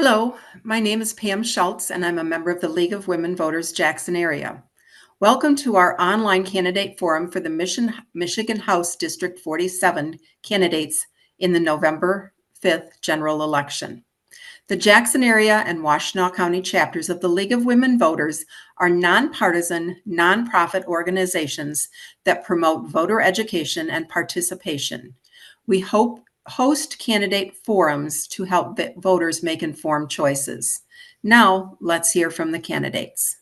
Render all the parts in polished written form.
Hello, my name is Pam Schultz, and I'm a member of the League of Women Voters Jackson area. Welcome to our online candidate forum for the Michigan House District 47 candidates in the November 5th general election. The Jackson area and Washtenaw County chapters of the League of Women Voters are nonpartisan, nonprofit organizations that promote voter education and participation. We host candidate forums to help voters make informed choices. Now, let's hear from the candidates.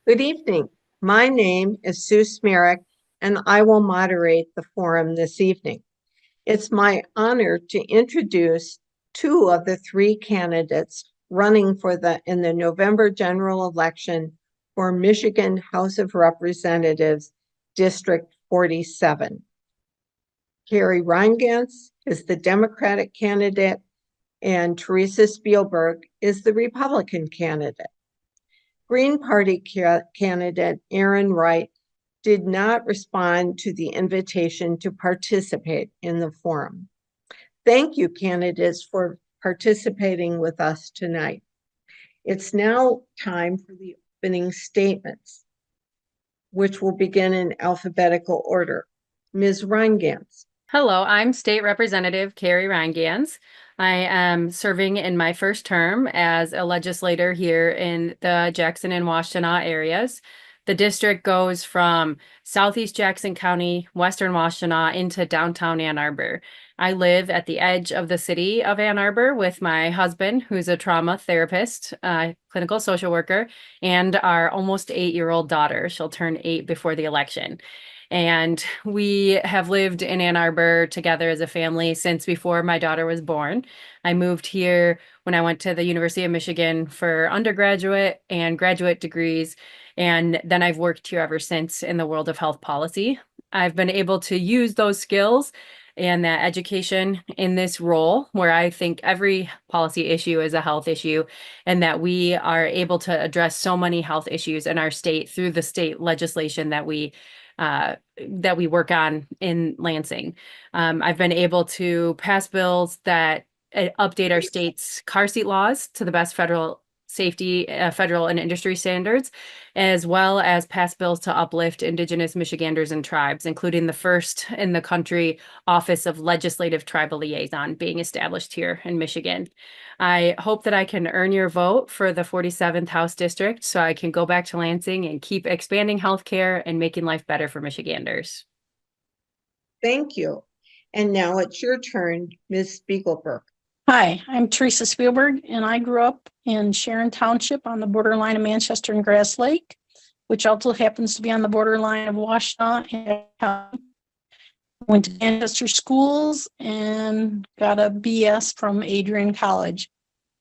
Good evening. My name is Sue Smerrick, and I will moderate the forum this evening. It's my honor to introduce two of the three candidates running in the November general election for Michigan House of Representatives, District 47. Carrie Reingans is the Democratic candidate, and Teresa Spielberg is the Republican candidate. Green Party candidate Aaron Wright did not respond to the invitation to participate in the forum. Thank you, candidates, for participating with us tonight. It's now time for the opening statements, which will begin in alphabetical order. Ms. Reingans. Hello, I'm State Representative Carrie Reingans. I am serving in my first term as a legislator here in the Jackson and Washtenaw areas. The district goes from southeast Jackson County, western Washtenaw into downtown Ann Arbor. I live at the edge of the city of Ann Arbor with my husband, who's a trauma therapist, clinical social worker, and our almost 8-year-old daughter. She'll turn 8 before the election. And we have lived in Ann Arbor together as a family since before my daughter was born. I moved here when I went to the University of Michigan for undergraduate and graduate degrees. And then I've worked here ever since in the world of health policy. I've been able to use those skills and that education in this role where I think every policy issue is a health issue, and that we are able to address so many health issues in our state through the state legislation that we work on in Lansing. I've been able to pass bills that update our state's car seat laws to the best federal safety, federal and industry standards, as well as pass bills to uplift Indigenous Michiganders and tribes, including the first in the country Office of Legislative Tribal Liaison being established here in Michigan. I hope that I can earn your vote for the 47th House District so I can go back to Lansing and keep expanding healthcare and making life better for Michiganders. Thank you. And now it's your turn, Ms. Spiegelberg. Hi, I'm Teresa Spielberg, and I grew up in Sharon Township on the borderline of Manchester and Grass Lake, which also happens to be on the borderline of Washtenaw and went to Manchester schools and got a BS from Adrian College.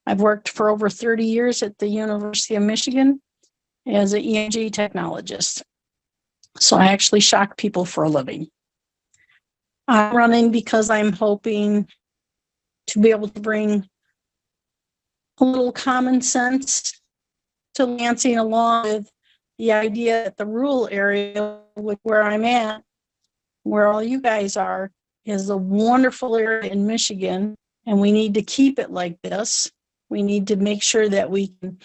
I've worked for over 30 years at the University of Michigan as an EMG technologist. So I actually shock people for a living. I'm running because I'm hoping to be able to bring a little common sense to Lansing, along with the idea that the rural area where I'm at, where all you guys are, is a wonderful area in Michigan, and we need to keep it like this. We need to make sure that we can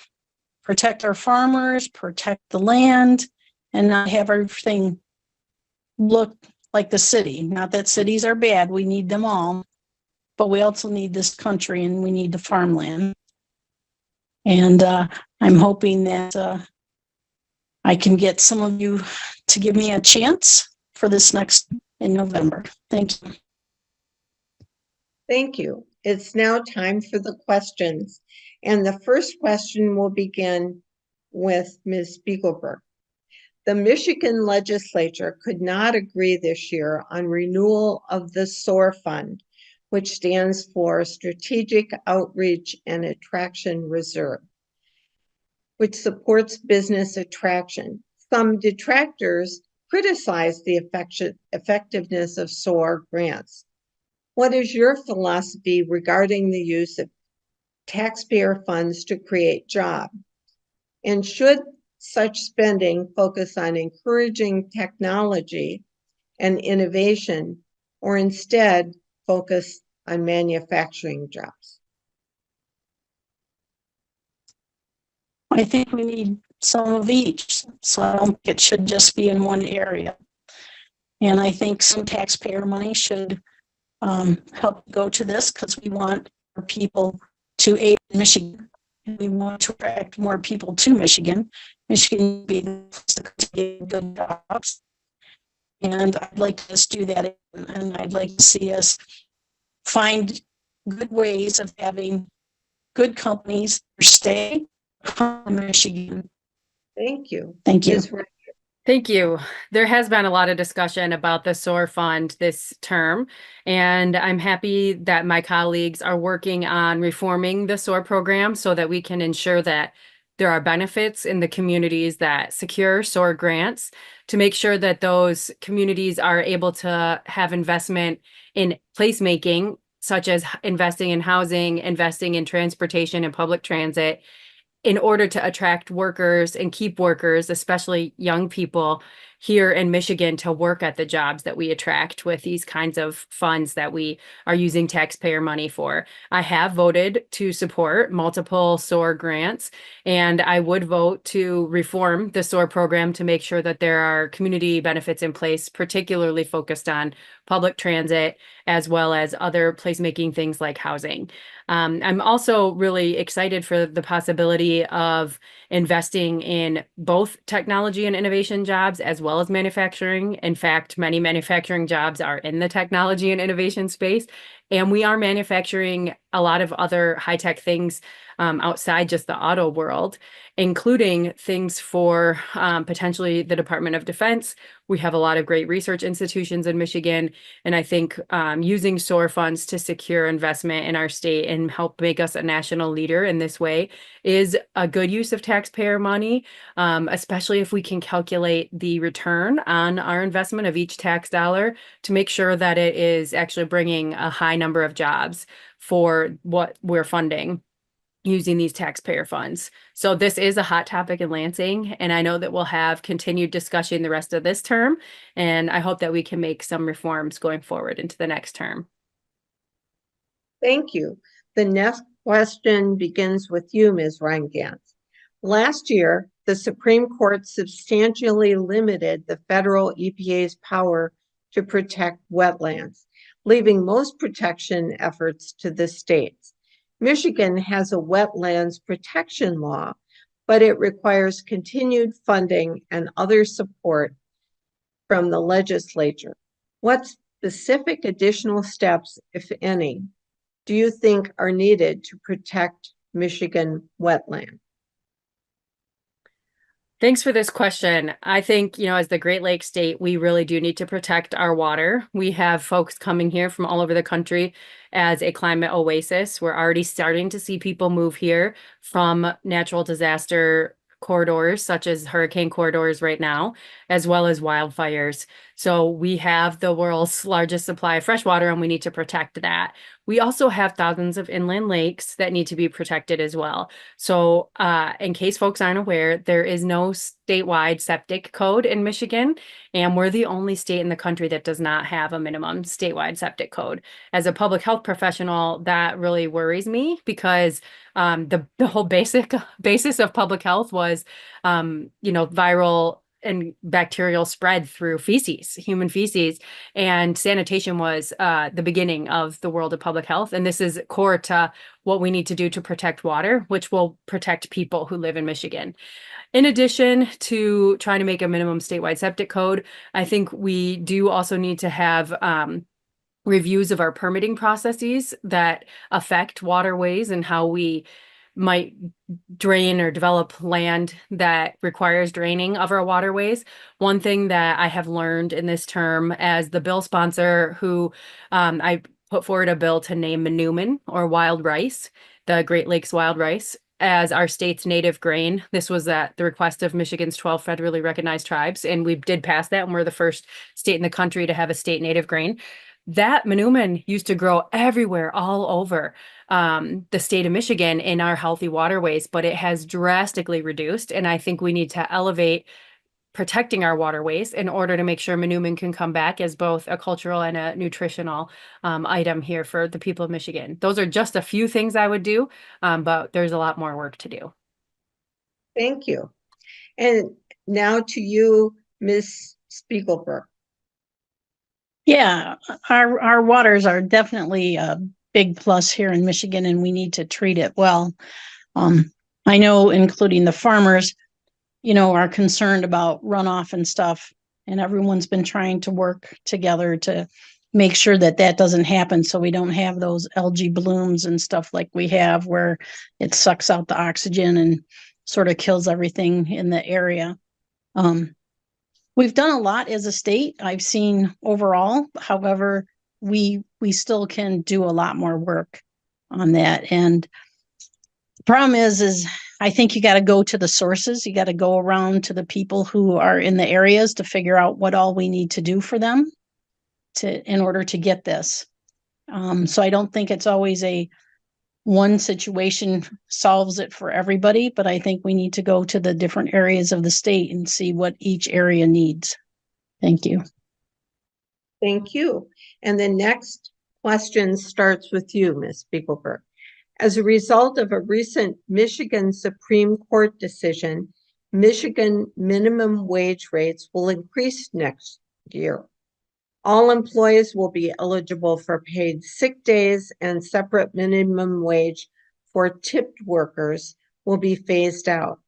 protect our farmers, protect the land, and not have everything look like the city. Not that cities are bad, we need them all, but we also need this country and we need the farmland. And I'm hoping that I can get some of you to give me a chance for this next in November. Thank you. Thank you. It's now time for the questions. And the first question will begin with Ms. Spiegelberg. The Michigan legislature could not agree this year on renewal of the SOAR fund, which stands for Strategic Outreach and Attraction Reserve, which supports business attraction. Some detractors criticize the effectiveness of SOAR grants. What is your philosophy regarding the use of taxpayer funds to create jobs? And should such spending focus on encouraging technology and innovation, or instead focus on manufacturing jobs? I think we need some of each, so I don't think it should just be in one area. And I think some taxpayer money should help go to this because we want our people to aid Michigan. We want to attract more people to Michigan. Michigan will be the place to get good jobs. And I'd like to us do that. And I'd like to see us find good ways of having good companies stay in Michigan. Thank you. Thank you. Ms. Ra- Thank you. There has been a lot of discussion about the SOAR fund this term, and I'm happy that my colleagues are working on reforming the SOAR program so that we can ensure that there are benefits in the communities that secure SOAR grants to make sure that those communities are able to have investment in placemaking, such as investing in housing, investing in transportation and public transit, in order to attract workers and keep workers, especially young people here in Michigan, to work at the jobs that we attract with these kinds of funds that we are using taxpayer money for. I have voted to support multiple SOAR grants, and I would vote to reform the SOAR program to make sure that there are community benefits in place, particularly focused on public transit, as well as other placemaking things like housing. I'm also really excited for the possibility of investing in both technology and innovation jobs as well as manufacturing. In fact, many manufacturing jobs are in the technology and innovation space, and we are manufacturing a lot of other high-tech things outside just the auto world, including things for potentially the Department of Defense. We have a lot of great research institutions in Michigan, and I think using SOAR funds to secure investment in our state and help make us a national leader in this way is a good use of taxpayer money, especially if we can calculate the return on our investment of each tax dollar to make sure that it is actually bringing a high number of jobs for what we're funding using these taxpayer funds. So this is a hot topic in Lansing, and I know that we'll have continued discussion the rest of this term, and I hope that we can make some reforms going forward into the next term. Thank you. The next question begins with you, Ms. Reingans. Last year, the Supreme Court substantially limited the federal EPA's power to protect wetlands, leaving most protection efforts to the states. Michigan has a wetlands protection law, but it requires continued funding and other support from the legislature. What specific additional steps, if any, do you think are needed to protect Michigan wetland? Thanks for this question. I think, as the Great Lakes state, we really do need to protect our water. We have folks coming here from all over the country as a climate oasis. We're already starting to see people move here from natural disaster corridors, such as hurricane corridors right now, as well as wildfires. So we have the world's largest supply of fresh water, and we need to protect that. We also have thousands of inland lakes that need to be protected as well. So in case folks aren't aware, there is no statewide septic code in Michigan, and we're the only state in the country that does not have a minimum statewide septic code. As a public health professional, that really worries me because the whole basis of public health was, viral and bacterial spread through feces, human feces, and sanitation was the beginning of the world of public health. And this is core to what we need to do to protect water, which will protect people who live in Michigan. In addition to trying to make a minimum statewide septic code, I think we do also need to have reviews of our permitting processes that affect waterways and how we might drain or develop land that requires draining of our waterways. One thing that I have learned in this term as the bill sponsor who I put forward a bill to name Manoomin or wild rice, the Great Lakes wild rice, as our state's native grain. This was at the request of Michigan's 12 federally recognized tribes, and we did pass that, and we're the first state in the country to have a state native grain. That manoomin used to grow everywhere, all over the state of Michigan in our healthy waterways, but it has drastically reduced. And I think we need to elevate protecting our waterways in order to make sure manoomin can come back as both a cultural and a nutritional item here for the people of Michigan. Those are just a few things I would do, but there's a lot more work to do. Thank you. And now to you, Ms. Spiegelberg. Yeah, our waters are definitely a big plus here in Michigan, and we need to treat it well. I know, including the farmers, are concerned about runoff and stuff, and everyone's been trying to work together to make sure that that doesn't happen, so we don't have those algae blooms and stuff like we have, where it sucks out the oxygen and sort of kills everything in the area. We've done a lot as a state, I've seen overall. However, we still can do a lot more work on that. And the problem is I think you got to go to the sources. You got to go around to the people who are in the areas to figure out what all we need to do for them in order to get this. So I don't think it's always a one situation solves it for everybody, but I think we need to go to the different areas of the state and see what each area needs. Thank you. Thank you. And the next question starts with you, Ms. Spiegelberg. As a result of a recent Michigan Supreme Court decision, Michigan minimum wage rates will increase next year. All employees will be eligible for paid sick days, and separate minimum wage for tipped workers will be phased out.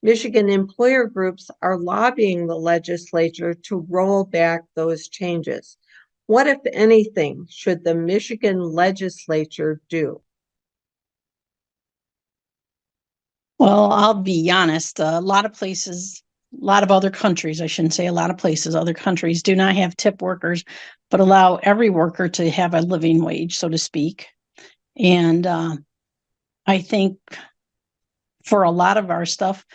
Michigan employer groups are lobbying the legislature to roll back those changes. What, if anything, should the Michigan legislature do? Well, I'll be honest, a lot of places, a lot of other countries, I shouldn't say a lot of places, other countries do not have tip workers, but allow every worker to have a living wage, so to speak. And I think for a lot of our stuff,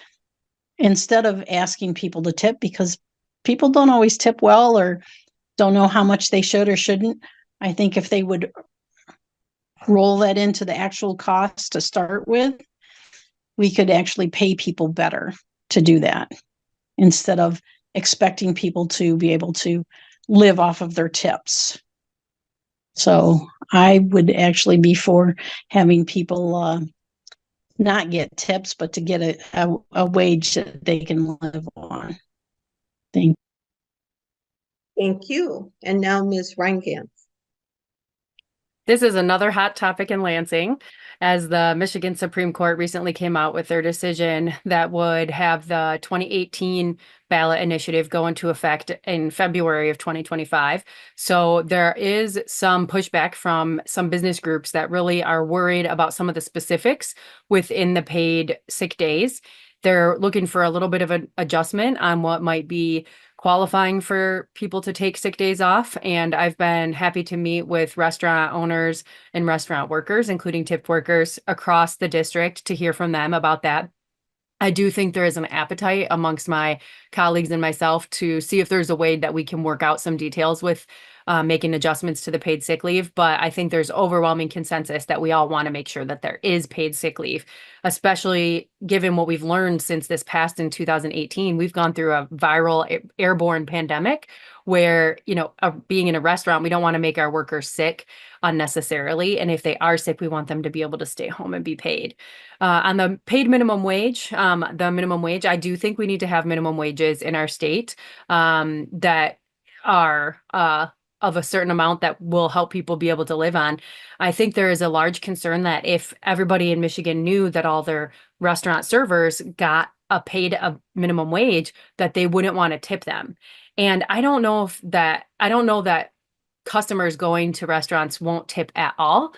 instead of asking people to tip, because people don't always tip well or don't know how much they should or shouldn't, I think if they would roll that into the actual cost to start with, we could actually pay people better to do that instead of expecting people to be able to live off of their tips. So I would actually be for having people not get tips, but to get a wage that they can live on. Thank you. And now Ms. Reingans. This is another hot topic in Lansing, as the Michigan Supreme Court recently came out with their decision that would have the 2018 ballot initiative go into effect in February of 2025. So there is some pushback from some business groups that really are worried about some of the specifics within the paid sick days. They're looking for a little bit of an adjustment on what might be qualifying for people to take sick days off. And I've been happy to meet with restaurant owners and restaurant workers, including tip workers across the district, to hear from them about that. I do think there is an appetite amongst my colleagues and myself to see if there's a way that we can work out some details with making adjustments to the paid sick leave. But I think there's overwhelming consensus that we all want to make sure that there is paid sick leave, especially given what we've learned since this passed in 2018. We've gone through a viral airborne pandemic where, being in a restaurant, we don't want to make our workers sick unnecessarily. And if they are sick, we want them to be able to stay home and be paid. On the paid minimum wage, I do think we need to have minimum wages in our state that are of a certain amount that will help people be able to live on. I think there is a large concern that if everybody in Michigan knew that all their restaurant servers got a minimum wage, that they wouldn't want to tip them. And I don't know that customers going to restaurants won't tip at all.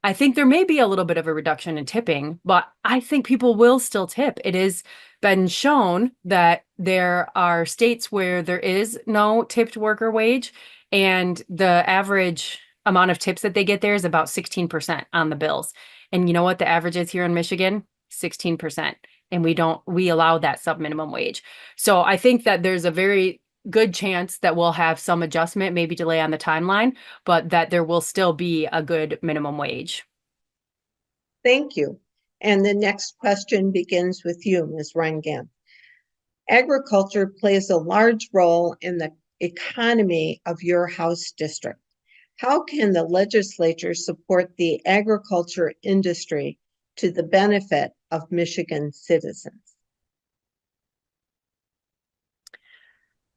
I think there may be a little bit of a reduction in tipping, but I think people will still tip. It has been shown that there are states where there is no tipped worker wage, and the average amount of tips that they get there is about 16% on the bills. And you know what the average is here in Michigan? 16%. And we allow that sub minimum wage. So I think that there's a very good chance that we'll have some adjustment, maybe delay on the timeline, but that there will still be a good minimum wage. Thank you. And the next question begins with you, Ms. Reingans. Agriculture plays a large role in the economy of your House district. How can the legislature support the agriculture industry to the benefit of Michigan citizens?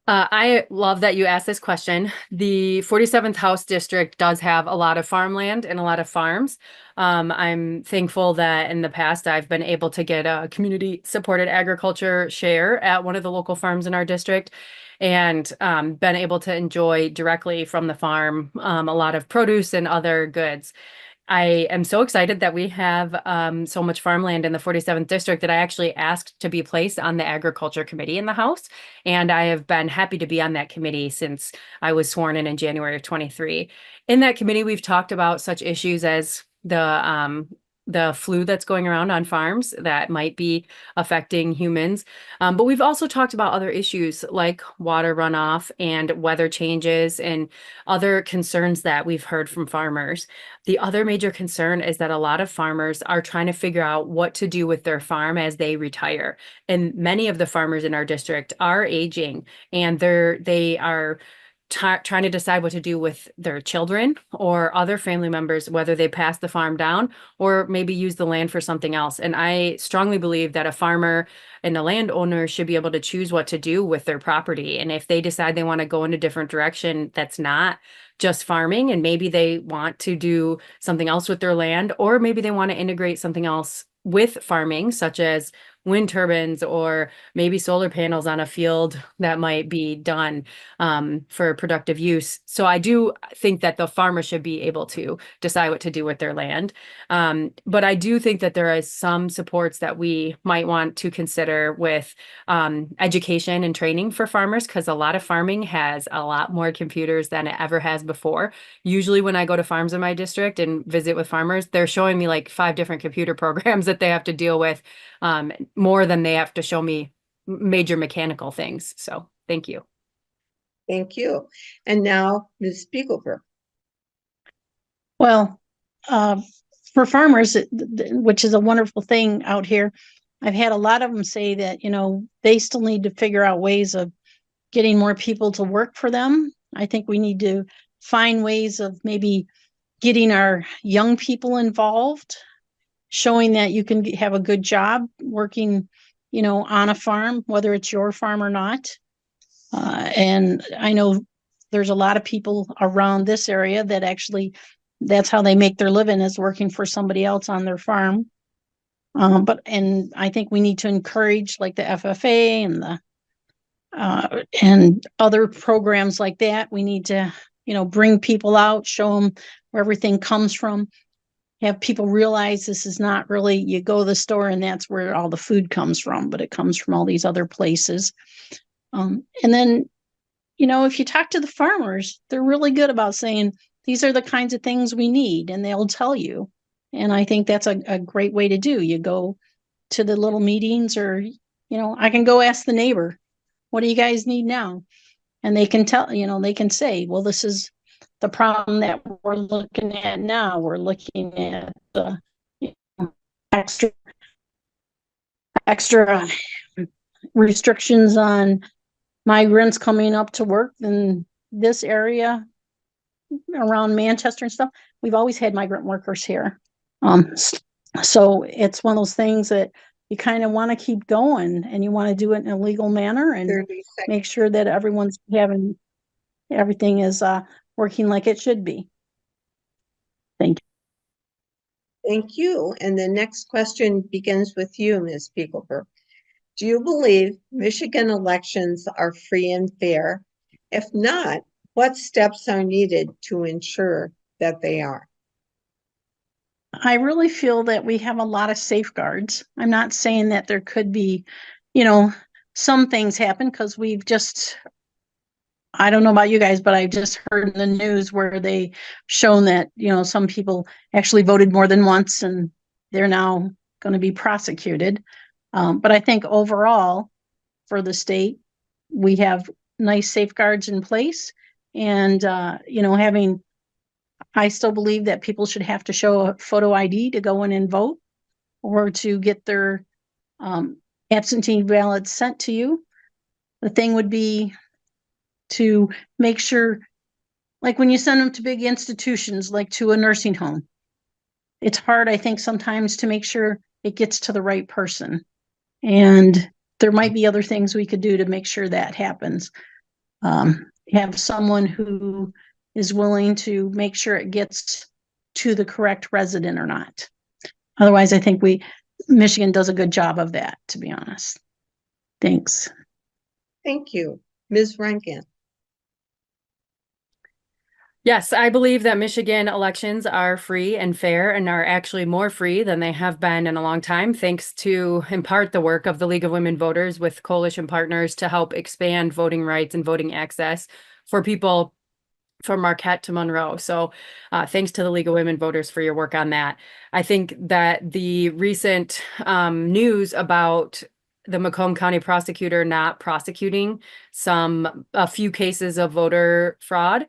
I love that you asked this question. The 47th House District does have a lot of farmland and a lot of farms. I'm thankful that in the past I've been able to get a community supported agriculture share at one of the local farms in our district and been able to enjoy directly from the farm a lot of produce and other goods. I am so excited that we have so much farmland in the 47th district that I actually asked to be placed on the agriculture committee in the House. And I have been happy to be on that committee since I was sworn in January of 23. In that committee, we've talked about such issues as the flu that's going around on farms that might be affecting humans. But we've also talked about other issues like water runoff and weather changes and other concerns that we've heard from farmers. The other major concern is that a lot of farmers are trying to figure out what to do with their farm as they retire. And many of the farmers in our district are aging and they are trying to decide what to do with their children or other family members, whether they pass the farm down or maybe use the land for something else. And I strongly believe that a farmer and a landowner should be able to choose what to do with their property. And if they decide they want to go in a different direction, that's not just farming, and maybe they want to do something else with their land, or maybe they want to integrate something else with farming, such as wind turbines or maybe solar panels on a field that might be done for productive use. So I do think that the farmer should be able to decide what to do with their land. But I do think that there is some supports that we might want to consider with education and training for farmers, because a lot of farming has a lot more computers than it ever has before. Usually when I go to farms in my district and visit with farmers, they're showing me like 5 different computer programs that they have to deal with, more than they have to show me major mechanical things. So thank you. Thank you. And now Ms. Spiegelberg. Well, for farmers, which is a wonderful thing out here, I've had a lot of them say that, you know, they still need to figure out ways of getting more people to work for them. I think we need to find ways of maybe getting our young people involved, showing that you can have a good job working, you know, on a farm, whether it's your farm or not. And I know there's a lot of people around this area that actually, that's how they make their living, is working for somebody else on their farm. And I think we need to encourage like the FFA and the and other programs like that. We need to, you know, bring people out, show them where everything comes from, have people realize this is not really, you go to the store and that's where all the food comes from, but it comes from all these other places. And then, you know, if you talk to the farmers, they're really good about saying, these are the kinds of things we need, and they'll tell you. And I think that's a great way to do. You go to the little meetings, or, you know, I can go ask the neighbor, what do you guys need now? And they can tell, you know, they can say, well, this is the problem that we're looking at now. We're looking at the, you know, extra restrictions on migrants coming up to work in this area around Manchester and stuff. We've always had migrant workers here. So it's one of those things that you kind of want to keep going, and you want to do it in a legal manner and make sure that everyone's having, everything is working like it should be. Thank you. Thank you. And the next question begins with you, Ms. Spiegelberg. Do you believe Michigan elections are free and fair? If not, what steps are needed to ensure that they are? I really feel that we have a lot of safeguards. I'm not saying that there could be, you know, some things happen, because we've just, I don't know about you guys, but I just heard in the news where they shown that, you know, some people actually voted more than once and they're now going to be prosecuted. But I think overall for the state, we have nice safeguards in place. And, you know, I still believe that people should have to show a photo ID to go in and vote, or to get their absentee ballots sent to you. The thing would be to make sure, like when you send them to big institutions, like to a nursing home, it's hard, I think, sometimes to make sure it gets to the right person. And there might be other things we could do to make sure that happens. have someone who is willing to make sure it gets to the correct resident or not. Otherwise, I think Michigan does a good job of that, to be honest. Thanks. Thank you. Ms. Rankin. Yes, I believe that Michigan elections are free and fair and are actually more free than they have been in a long time, thanks to, in part, the work of the League of Women Voters with coalition partners to help expand voting rights and voting access for people from Marquette to Monroe. So thanks to the League of Women Voters for your work on that. I think that the recent news about the Macomb County prosecutor not prosecuting a few cases of voter fraud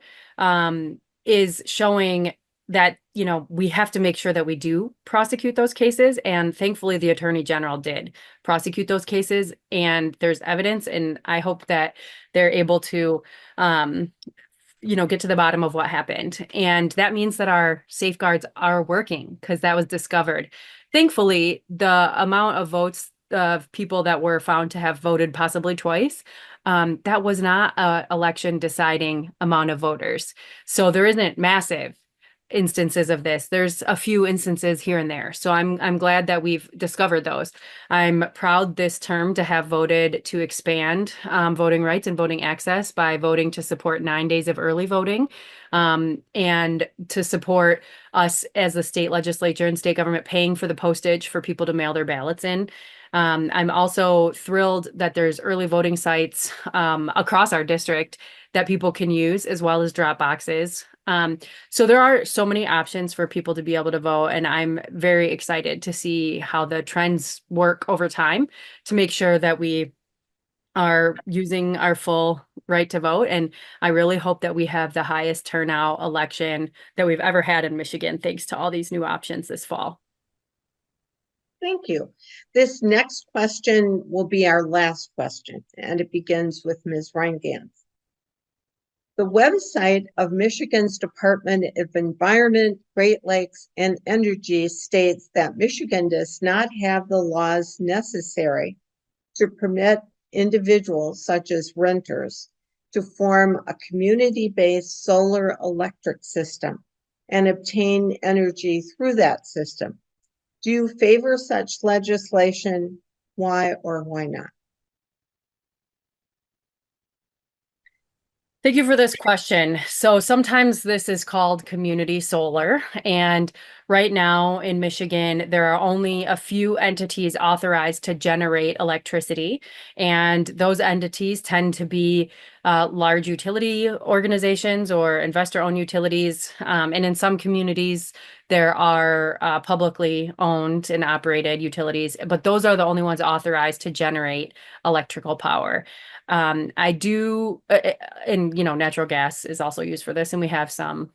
is showing that, you know, we have to make sure that we do prosecute those cases. And thankfully, the Attorney General did prosecute those cases, and there's evidence. And I hope that they're able to get to the bottom of what happened. And that means that our safeguards are working, because that was discovered. Thankfully, the amount of votes of people that were found to have voted possibly twice, that was not an election deciding amount of voters. So there isn't massive instances of this. There's a few instances here and there. So I'm glad that we've discovered those. I'm proud this term to have voted to expand voting rights and voting access by voting to support 9 days of early voting, and to support us as the state legislature and state government paying for the postage for people to mail their ballots in. I'm also thrilled that there's early voting sites across our district that people can use, as well as drop boxes. So there are so many options for people to be able to vote, and I'm very excited to see how the trends work over time to make sure that we are using our full right to vote. And I really hope that we have the highest turnout election that we've ever had in Michigan, thanks to all these new options this fall. Thank you. This next question will be our last question, and it begins with Ms. Reingans. The website of Michigan's Department of Environment, Great Lakes, and Energy states that Michigan does not have the laws necessary to permit individuals, such as renters, to form a community-based solar electric system and obtain energy through that system. Do you favor such legislation? Why or why not? Thank you for this question. So sometimes this is called community solar, and right now in Michigan, there are only a few entities authorized to generate electricity, and those entities tend to be large utility organizations or investor-owned utilities, and in some communities, there are publicly owned and operated utilities, but those are the only ones authorized to generate electrical power. I do, and natural gas is also used for this, and we have some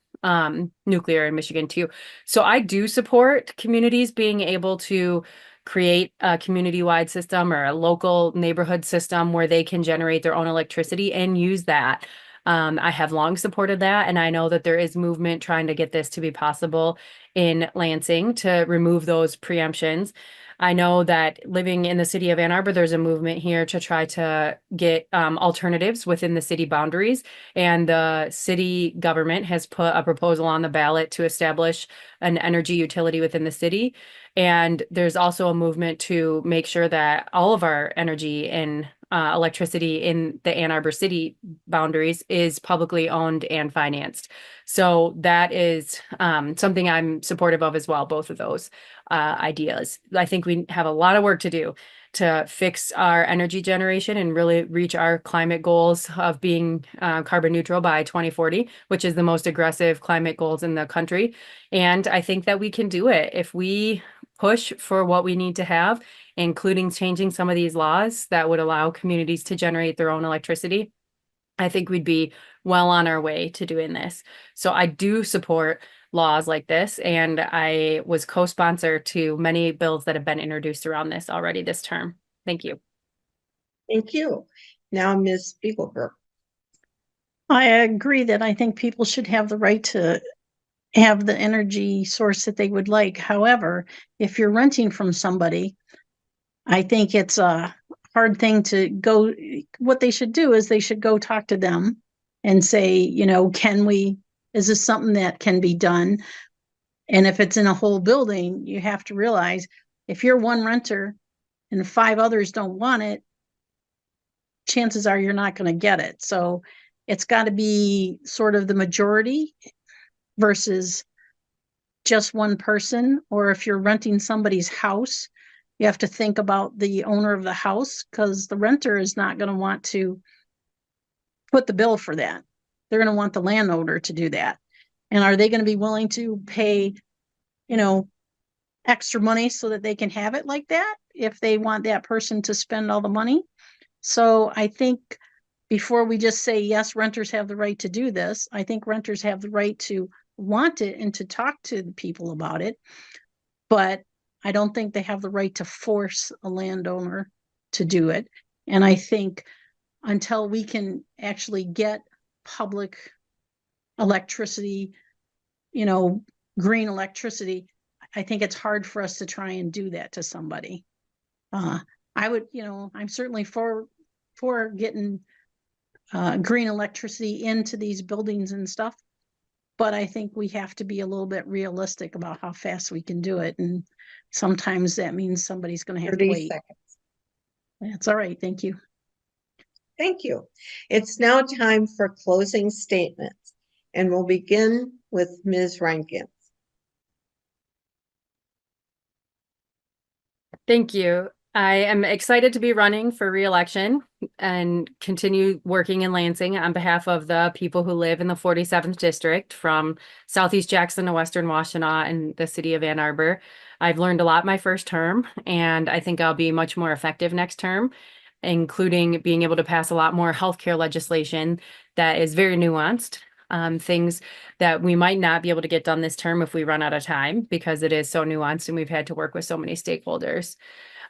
nuclear in Michigan too. So I do support communities being able to create a community-wide system or a local neighborhood system where they can generate their own electricity and use that. I have long supported that, and I know that there is movement trying to get this to be possible in Lansing to remove those preemptions. I know that living in the city of Ann Arbor, there's a movement here to try to get alternatives within the city boundaries. And the city government has put a proposal on the ballot to establish an energy utility within the city. And there's also a movement to make sure that all of our energy and electricity in the Ann Arbor city boundaries is publicly owned and financed. So that is something I'm supportive of as well, both of those ideas. I think we have a lot of work to do to fix our energy generation and really reach our climate goals of being carbon neutral by 2040, which is the most aggressive climate goals in the country. And I think that we can do it if we push for what we need to have, including changing some of these laws that would allow communities to generate their own electricity. I think we'd be well on our way to doing this. So I do support laws like this, and I was co-sponsor to many bills that have been introduced around this already this term. Thank you. Thank you. Now, Ms. Spiegelberg. I agree that I think people should have the right to have the energy source that they would like. However, if you're renting from somebody, I think it's hard hard thing to go. What they should do is they should go talk to them and say, is this something that can be done? And if it's in a whole building, you have to realize if you're one renter and 5 others don't want it, chances are you're not going to get it. So it's got to be sort of the majority versus just one person. Or if you're renting somebody's house, you have to think about the owner of the house, because the renter is not going to want to put the bill for that. They're going to want the landowner to do that. And are they going to be willing to pay, extra money so that they can have it like that if they want that person to spend all the money? So I think before we just say, yes, renters have the right to do this, I think renters have the right to want it and to talk to the people about it. But I don't think they have the right to force a landowner to do it. And I think until we can actually get public electricity, green electricity, I think it's hard for us to try and do that to somebody. I would, I'm certainly for getting green electricity into these buildings and stuff, but I think we have to be a little bit realistic about how fast we can do it. And sometimes that means somebody's going to have to 30 wait. seconds. That's all right. Thank you. Thank you. It's now time for closing statements, and we'll begin with Ms. Rankin. Thank you. I am excited to be running for re-election and continue working in Lansing on behalf of the people who live in the 47th district from Southeast Jackson to Western Washtenaw and the city of Ann Arbor. I've learned a lot my first term, and I think I'll be much more effective next term, including being able to pass a lot more healthcare legislation that is very nuanced. Things that we might not be able to get done this term if we run out of time, because it is so nuanced and we've had to work with so many stakeholders.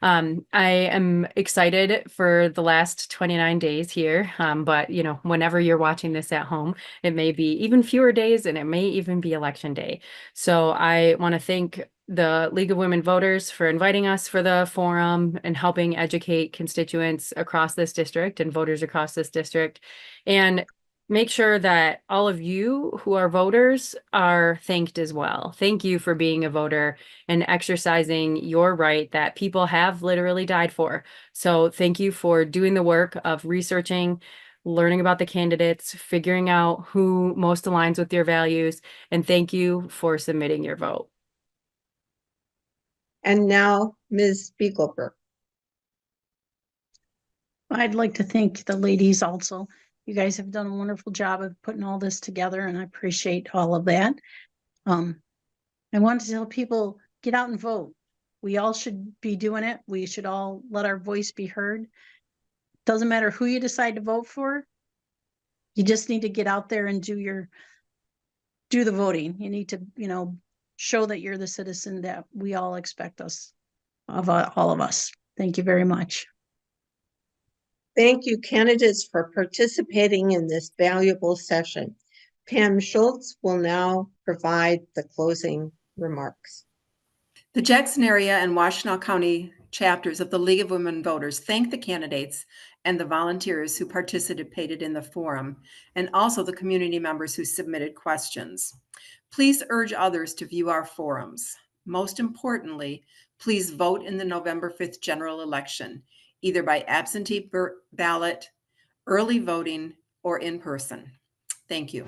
I am excited for the last 29 days here, but whenever you're watching this at home, it may be even fewer days, and it may even be election day. So I want to thank the League of Women Voters for inviting us for the forum and helping educate constituents across this district and voters across this district, and make sure that all of you who are voters are thanked as well. Thank you for being a voter and exercising your right that people have literally died for. So thank you for doing the work of researching, learning about the candidates, figuring out who most aligns with your values, and thank you for submitting your vote. And now, Ms. Spiegelberg. I'd like to thank the ladies also. You guys have done a wonderful job of putting all this together, and I appreciate all of that. I want to tell people, get out and vote. We all should be doing it. We should all let our voice be heard. Doesn't matter who you decide to vote for. You just need to get out there and do the voting. You need to, show that you're the citizen that we all expect of all of us. Thank you very much. Thank you, candidates, for participating in this valuable session. Pam Schultz will now provide the closing remarks. The Jackson area and Washtenaw County chapters of the League of Women Voters thank the candidates and the volunteers who participated in the forum, and also the community members who submitted questions. Please urge others to view our forums. Most importantly, please vote in the November 5th general election, either by absentee ballot, early voting, or in person. Thank you.